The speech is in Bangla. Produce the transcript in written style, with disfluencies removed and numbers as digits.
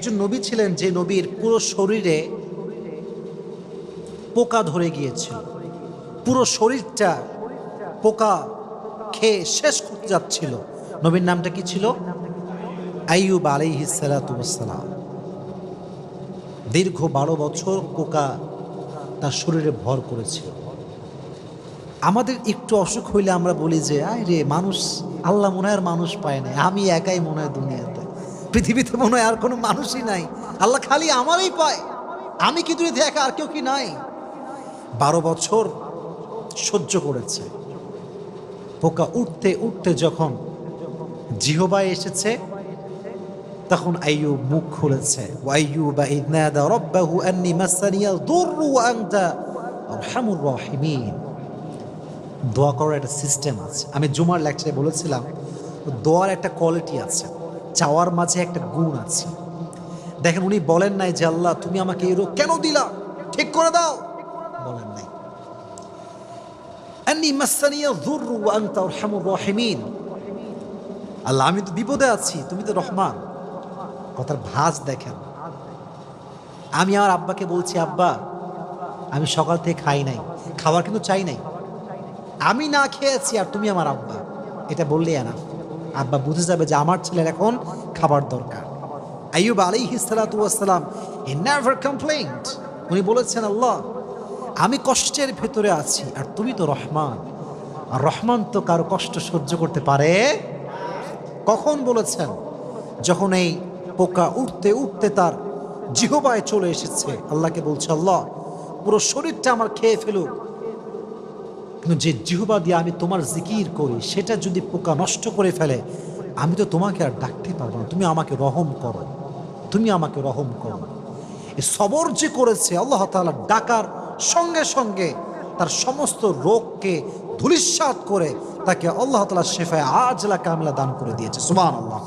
একজন নবী ছিলেন যে নবীর পুরো শরীরে পোকা ধরে গিয়েছিল, পুরো শরীরটা পোকা খেয়ে শেষ করতে যাচ্ছিল। নবীর নামটা কি ছিল? আইয়ুব আলাইহিস সালাতু ওয়াস সালাম। দীর্ঘ 12 বছর পোকা তার শরীরে ভর করেছিল। আমাদের একটু অসুখ হইলে আমরা বলি যে আয় রে মানুষ, আল্লাহ মনে হয় আর মানুষ পায় না, আমি একাই মনে হয় দুনিয়াতে, পৃথিবীতে মনে হয় আর কোনো মানুষই নাই, আল্লাহ খালি আমারই পায়, আমি কিন্তু একা, আর কেউ কি নাই? 12 বছর সহ্য করেছে। পোকা উঠতে উঠতে যখন জিহবায় এসেছে তখন আইয়ুব মুখ খুলেছে। ওয়াইয়ুবা ইয নাদা রাব্বাহু আন্নী মাসানিয়াদ দুররু ওয়া আনতা আরহামুর রাহিমিন। দোয়া করার একটা সিস্টেম আছে। আমি জুমার লেকচারে বলেছিলাম দোয়ার একটা কোয়ালিটি আছে, চাওয়ার মাঝে একটা গুণ আছে। দেখেন উনি বলেন নাই যে আল্লাহ তুমি আমাকে এই রোগ কেন দিলা, ঠিক করে দাও, বলেন নাই। আন্নী মাসানিয়াদ দুররু ওয়া আনতা আরহামুর রাহিমিন, আল্লাহ আমি তো বিপদে আছি, তুমি তো রহমান। কথার ভাঁজ দেখেন। আমি আমার আব্বাকে বলছি আব্বা আমি সকাল থেকে খাই নাই, খাবার কিন্তু চাই নাই, আমি না খেয়েছি আর তুমি আমার আব্বা, এটা বললেই না আব্বা বুঝে যাবে যে আমার ছেলের এখন খাবার দরকার। আইয়ুব আলাইহিস সালাতু ওয়াস সালাম হি নেভার কমপ্লেইনড। উনি বলেছেন আল্লাহ আমি কষ্টের ভেতরে আছি আর তুমি তো রহমান, আর রহমান তো কারো কষ্ট সহ্য করতে পারে। কখন বলেছেন? যখন এই পোকা উঠতে উঠতে তার জিহবায় চলে এসেছে। আল্লাহকে বলছে আল্লাহ পুরো শরীরটা আমার খেয়ে ফেলুক, কিন্তু যে জিহবা দিয়ে আমি তোমার জিকির করি সেটা যদি পোকা নষ্ট করে ফেলে আমি তো তোমাকে আর ডাকতে পারবো না, তুমি আমাকে রহম করো, তুমি আমাকে রহম করো। এই সবর যে করেছে আল্লাহ তাআলা ডাকার সঙ্গে সঙ্গে তার সমস্ত রোগকে ধূলিসাৎ করে তাকে আল্লাহ তাআলা শেফায়ে আজলা কামিলা দান করে দিয়েছে। সুবহানাল্লাহ।